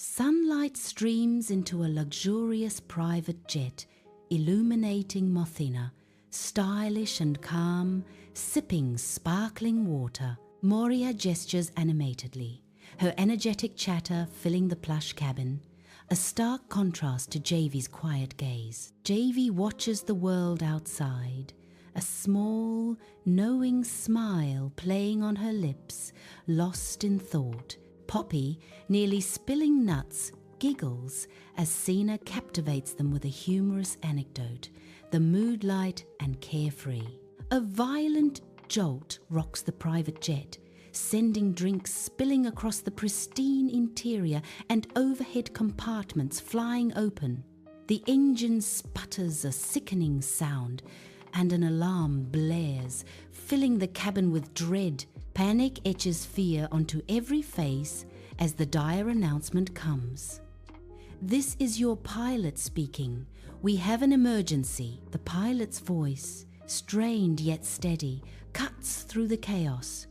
Sunlight streams into a luxurious private jet, illuminating Mothina, stylish and calm, sipping sparkling water. Moria gestures animatedly, her energetic chatter filling the plush cabin, a stark contrast to Javi's quiet gaze. Javi watches the world outside, a small, knowing smile playing on her lips, lost in thought. Poppy, nearly spilling nuts, giggles as Sina captivates them with a humorous anecdote, the mood light and carefree. A violent jolt rocks the private jet, sending drinks spilling across the pristine interior and overhead compartments flying open. The engine sputters a sickening sound, and an alarm blares, filling the cabin with dread. Panic etches fear onto every face as the dire announcement comes. "This is your pilot speaking. We have an emergency." The pilot's voice, strained yet steady, cuts through the chaos.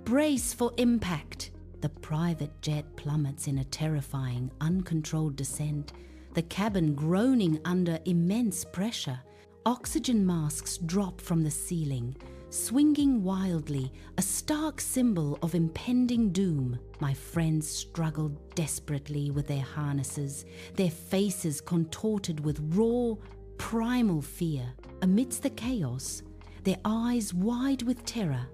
"Brace for impact." The private jet plummets in a terrifying, uncontrolled descent, the cabin groaning under immense pressure. Oxygen masks drop from the ceiling, swinging wildly, a stark symbol of impending doom. My friends struggle desperately with their harnesses, their faces contorted with raw, primal fear. Amidst the chaos, their eyes wide with terror,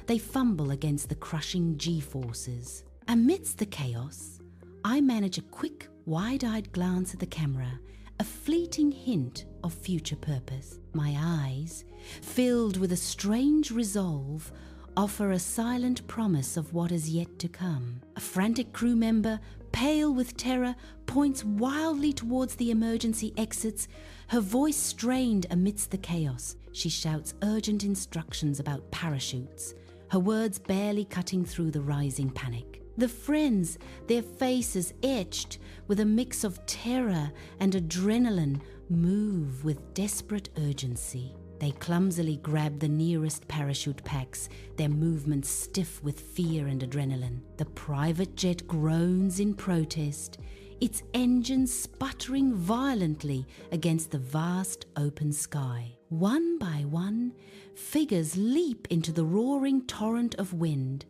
they fumble against the crushing G-forces. Amidst the chaos, I manage a quick, wide-eyed glance at the camera, a fleeting hint of future purpose. My eyes, filled with a strange resolve, offer a silent promise of what is yet to come. A frantic crew member, pale with terror, points wildly towards the emergency exits, her voice strained amidst the chaos. She shouts urgent instructions about parachutes, her words barely cutting through the rising panic. The friends, their faces etched with a mix of terror and adrenaline, move with desperate urgency. They clumsily grab the nearest parachute packs, their movements stiff with fear and adrenaline. The private jet groans in protest, its engines sputtering violently against the vast open sky. One by one, figures leap into the roaring torrent of wind,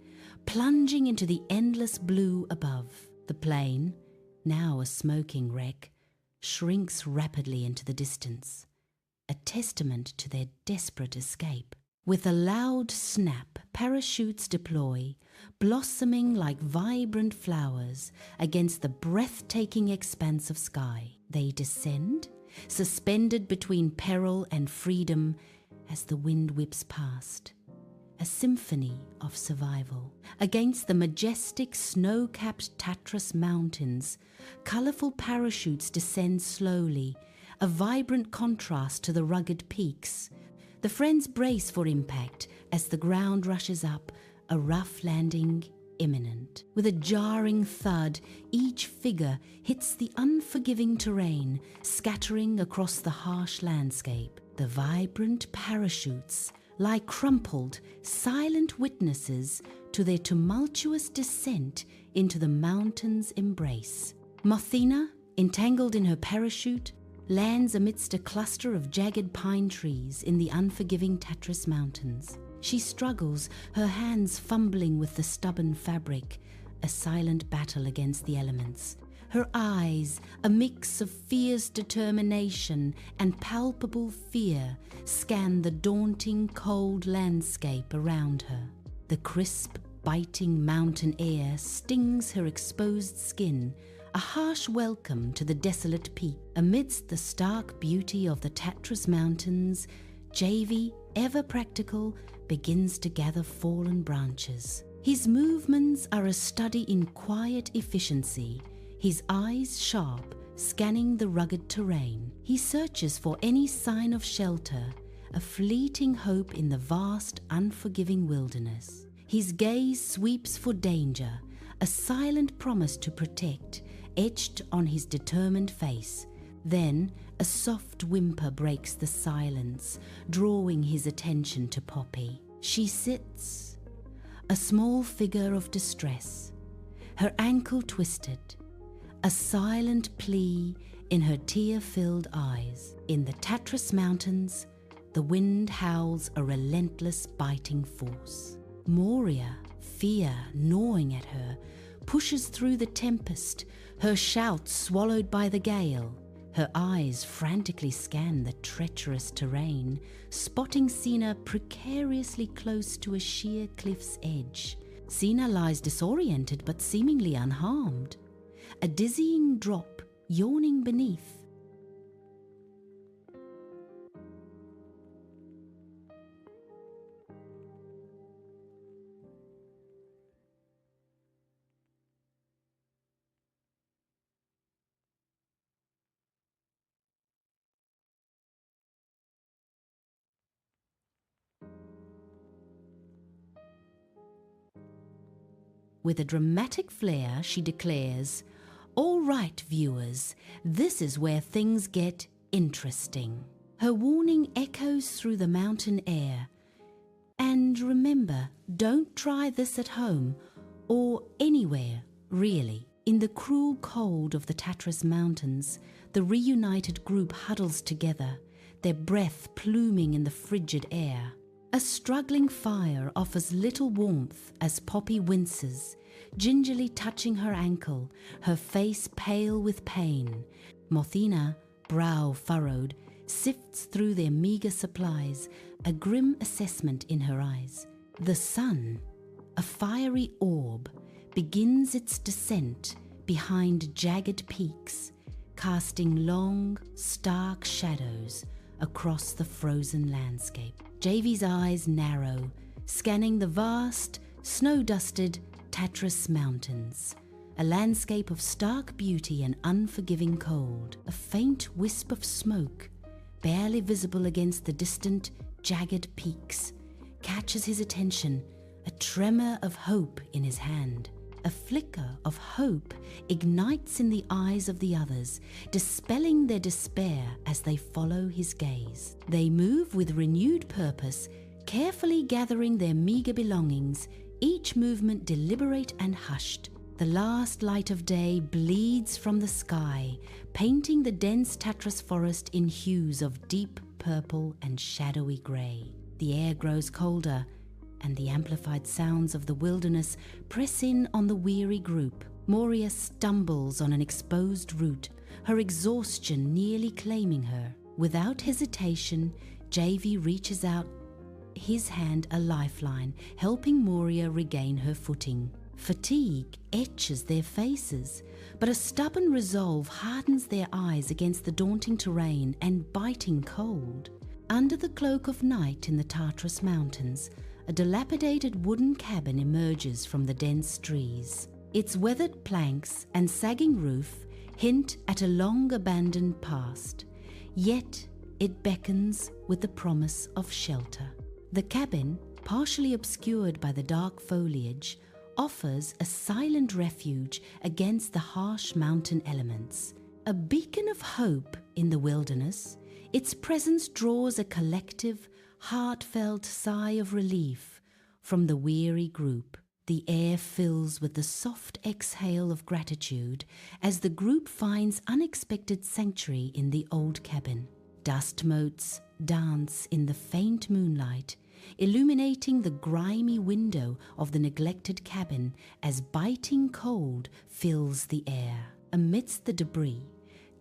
plunging into the endless blue above. The plane, now a smoking wreck, shrinks rapidly into the distance, a testament to their desperate escape. With a loud snap, parachutes deploy, blossoming like vibrant flowers against the breathtaking expanse of sky. They descend, suspended between peril and freedom as the wind whips past. A symphony of survival. Against the majestic snow-capped Tatras Mountains, colorful parachutes descend slowly, a vibrant contrast to the rugged peaks. The friends brace for impact as the ground rushes up, a rough landing imminent. With a jarring thud, each figure hits the unforgiving terrain, scattering across the harsh landscape. The vibrant parachutes lie crumpled, silent witnesses to their tumultuous descent into the mountain's embrace. Mothina, entangled in her parachute, lands amidst a cluster of jagged pine trees in the unforgiving Tatras Mountains. She struggles, her hands fumbling with the stubborn fabric, a silent battle against the elements. Her eyes, a mix of fierce determination and palpable fear, scan the daunting, cold landscape around her. The crisp, biting mountain air stings her exposed skin, a harsh welcome to the desolate peak. Amidst the stark beauty of the Tatras Mountains, Javi, ever practical, begins to gather fallen branches. His movements are a study in quiet efficiency, his eyes sharp, scanning the rugged terrain. He searches for any sign of shelter, a fleeting hope in the vast, unforgiving wilderness. His gaze sweeps for danger, a silent promise to protect, etched on his determined face. Then a soft whimper breaks the silence, drawing his attention to Poppy. She sits, a small figure of distress, her ankle twisted, a silent plea in her tear-filled eyes. In the Tatras Mountains, the wind howls a relentless biting force. Moria, fear gnawing at her, pushes through the tempest, her shouts swallowed by the gale. Her eyes frantically scan the treacherous terrain, spotting Sina precariously close to a sheer cliff's edge. Sina lies disoriented but seemingly unharmed, a dizzying drop yawning beneath. With a dramatic flair, she declares, "All right, viewers, this is where things get interesting." Her warning echoes through the mountain air. And remember, don't try this at home or anywhere, really. In the cruel cold of the Tatras Mountains, the reunited group huddles together, their breath pluming in the frigid air. A struggling fire offers little warmth as Poppy winces, gingerly touching her ankle, her face pale with pain. Mothina, brow furrowed, sifts through their meager supplies, a grim assessment in her eyes. The sun, a fiery orb, begins its descent behind jagged peaks, casting long, stark shadows across the frozen landscape. JV's eyes narrow, scanning the vast, snow-dusted Tatras Mountains, a landscape of stark beauty and unforgiving cold. A faint wisp of smoke, barely visible against the distant, jagged peaks, catches his attention, a tremor of hope in his hand. A flicker of hope ignites in the eyes of the others, dispelling their despair as they follow his gaze. They move with renewed purpose, carefully gathering their meager belongings, each movement deliberate and hushed. The last light of day bleeds from the sky, painting the dense Tatras forest in hues of deep purple and shadowy grey. The air grows colder, and the amplified sounds of the wilderness press in on the weary group. Moria stumbles on an exposed root, her exhaustion nearly claiming her. Without hesitation, JV reaches out his hand a lifeline, helping Moria regain her footing. Fatigue etches their faces, but a stubborn resolve hardens their eyes against the daunting terrain and biting cold. Under the cloak of night in the Tatras Mountains, a dilapidated wooden cabin emerges from the dense trees. Its weathered planks and sagging roof hint at a long-abandoned past, yet it beckons with the promise of shelter. The cabin, partially obscured by the dark foliage, offers a silent refuge against the harsh mountain elements. A beacon of hope in the wilderness, its presence draws a collective, heartfelt sigh of relief from the weary group. The air fills with the soft exhale of gratitude as the group finds unexpected sanctuary in the old cabin. Dust motes dance in the faint moonlight, illuminating the grimy window of the neglected cabin as biting cold fills the air. Amidst the debris,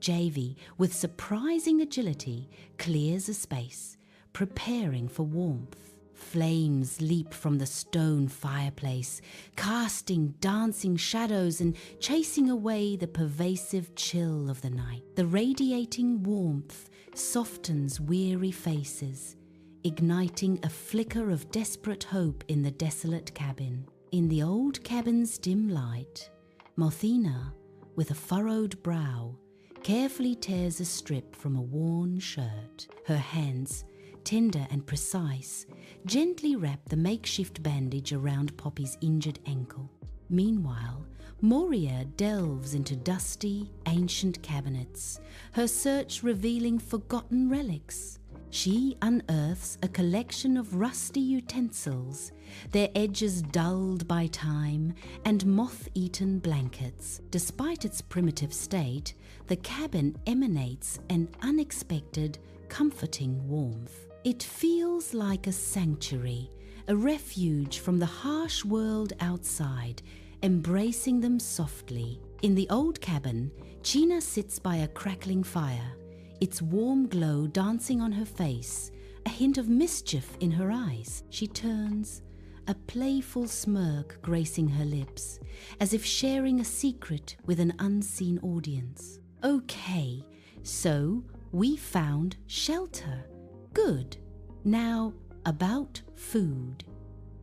JV, with surprising agility, clears a space, preparing for warmth. Flames leap from the stone fireplace, casting dancing shadows and chasing away the pervasive chill of the night. The radiating warmth softens weary faces, igniting a flicker of desperate hope in the desolate cabin. In the old cabin's dim light, Mothina, with a furrowed brow, carefully tears a strip from a worn shirt. Her hands, tender and precise, gently wrap the makeshift bandage around Poppy's injured ankle. Meanwhile, Moria delves into dusty, ancient cabinets, her search revealing forgotten relics. She unearths a collection of rusty utensils, their edges dulled by time, and moth-eaten blankets. Despite its primitive state, the cabin emanates an unexpected, comforting warmth. It feels like a sanctuary, a refuge from the harsh world outside, embracing them softly. In the old cabin, China sits by a crackling fire, its warm glow dancing on her face, a hint of mischief in her eyes. She turns, a playful smirk gracing her lips, as if sharing a secret with an unseen audience. Okay, so we found shelter. Good. Now, about food.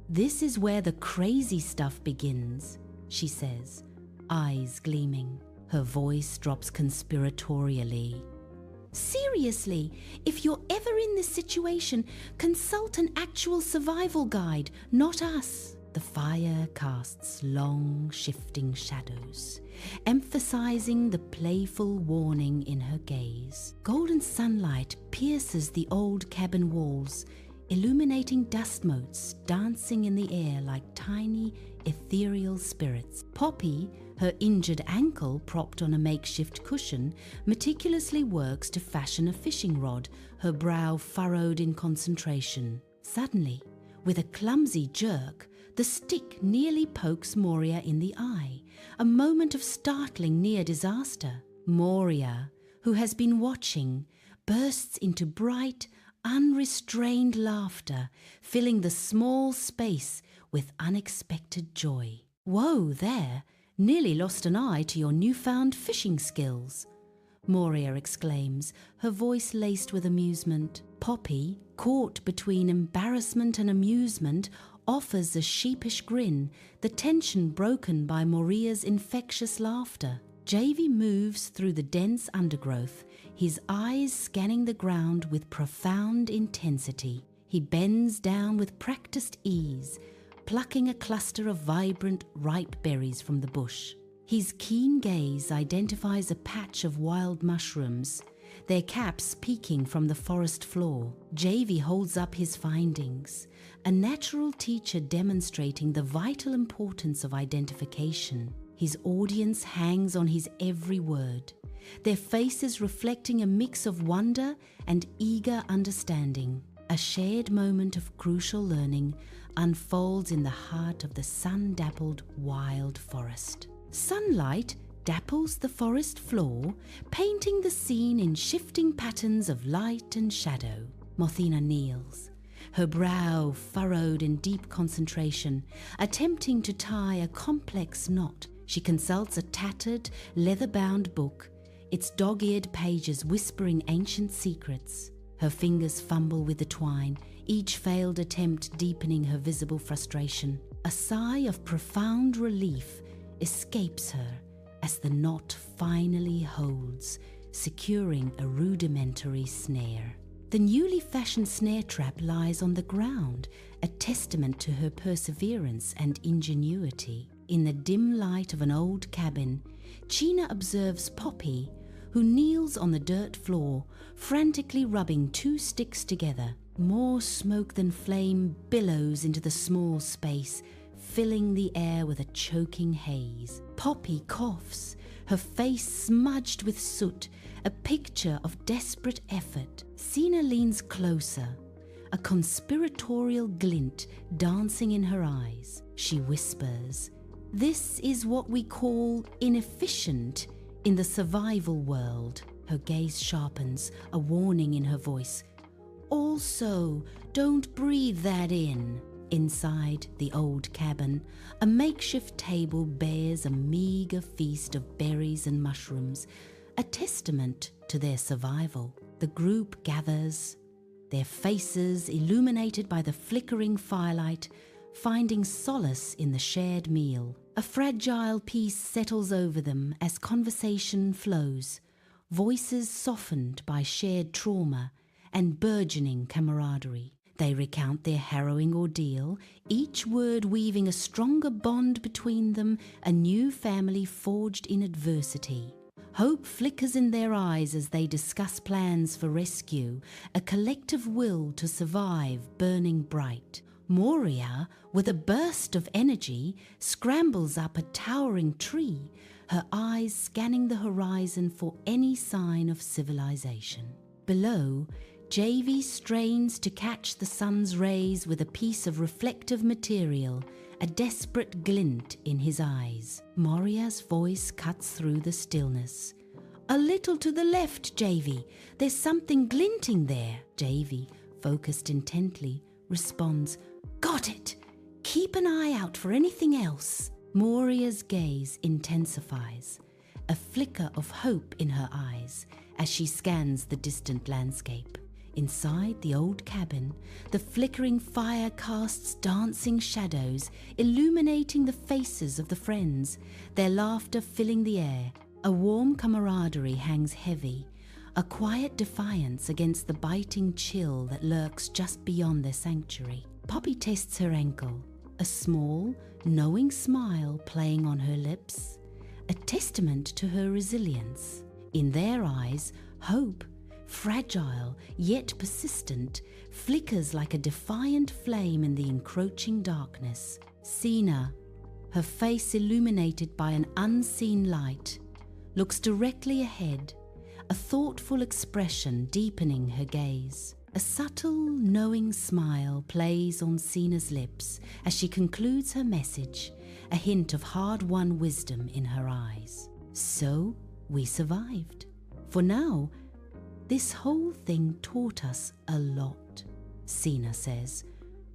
This is where the crazy stuff begins, she says, eyes gleaming. Her voice drops conspiratorially. Seriously, if you're ever in this situation, consult an actual survival guide, not us. The fire casts long, shifting shadows, emphasizing the playful warning in her gaze. Golden sunlight pierces the old cabin walls, illuminating dust motes dancing in the air like tiny, ethereal spirits. Poppy, her injured ankle propped on a makeshift cushion, meticulously works to fashion a fishing rod, her brow furrowed in concentration. Suddenly, with a clumsy jerk, the stick nearly pokes Moria in the eye, a moment of startling near disaster. Moria, who has been watching, bursts into bright, unrestrained laughter, filling the small space with unexpected joy. Whoa there! Nearly lost an eye to your newfound fishing skills, Moria exclaims, her voice laced with amusement. Poppy, caught between embarrassment and amusement, offers a sheepish grin, the tension broken by Moria's infectious laughter. Javy moves through the dense undergrowth, his eyes scanning the ground with profound intensity. He bends down with practiced ease, plucking a cluster of vibrant, ripe berries from the bush. His keen gaze identifies a patch of wild mushrooms, their caps peeking from the forest floor. Javy holds up his findings, a natural teacher demonstrating the vital importance of identification. His audience hangs on his every word, their faces reflecting a mix of wonder and eager understanding. A shared moment of crucial learning unfolds in the heart of the sun-dappled wild forest. Sunlight dapples the forest floor, painting the scene in shifting patterns of light and shadow. Mothina kneels, her brow furrowed in deep concentration, attempting to tie a complex knot. She consults a tattered, leather-bound book, its dog-eared pages whispering ancient secrets. Her fingers fumble with the twine, each failed attempt deepening her visible frustration. A sigh of profound relief escapes her as the knot finally holds, securing a rudimentary snare. The newly fashioned snare trap lies on the ground, a testament to her perseverance and ingenuity. In the dim light of an old cabin, China observes Poppy, who kneels on the dirt floor, frantically rubbing two sticks together. More smoke than flame billows into the small space, filling the air with a choking haze. Poppy coughs, her face smudged with soot, a picture of desperate effort. Sina leans closer, a conspiratorial glint dancing in her eyes. She whispers, "This is what we call inefficient in the survival world." Her gaze sharpens, a warning in her voice. "Also, don't breathe that in." Inside the old cabin, a makeshift table bears a meager feast of berries and mushrooms, a testament to their survival. The group gathers, their faces illuminated by the flickering firelight, finding solace in the shared meal. A fragile peace settles over them as conversation flows, voices softened by shared trauma and burgeoning camaraderie. They recount their harrowing ordeal, each word weaving a stronger bond between them, a new family forged in adversity. Hope flickers in their eyes as they discuss plans for rescue, a collective will to survive burning bright. Moria, with a burst of energy, scrambles up a towering tree, her eyes scanning the horizon for any sign of civilization. Below, Javy strains to catch the sun's rays with a piece of reflective material, a desperate glint in his eyes. Moria's voice cuts through the stillness. "A little to the left, Javy. There's something glinting there." Javy, focused intently, responds, "Got it! Keep an eye out for anything else." Moria's gaze intensifies, a flicker of hope in her eyes as she scans the distant landscape. Inside the old cabin, the flickering fire casts dancing shadows, illuminating the faces of the friends, their laughter filling the air. A warm camaraderie hangs heavy, a quiet defiance against the biting chill that lurks just beyond their sanctuary. Poppy tests her ankle, a small, knowing smile playing on her lips, a testament to her resilience. In their eyes, hope, fragile yet persistent, flickers like a defiant flame in the encroaching darkness. Sina, her face illuminated by an unseen light, looks directly ahead, a thoughtful expression deepening her gaze. A subtle, knowing smile plays on Sina's lips as she concludes her message, a hint of hard-won wisdom in her eyes. So, we survived. For now, this whole thing taught us a lot, Sina says,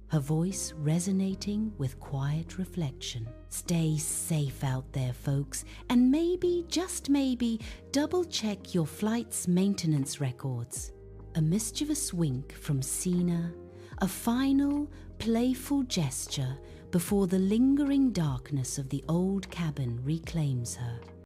her voice resonating with quiet reflection. Stay safe out there, folks, and maybe, just maybe, double-check your flight's maintenance records. A mischievous wink from Sina, a final, playful gesture before the lingering darkness of the old cabin reclaims her.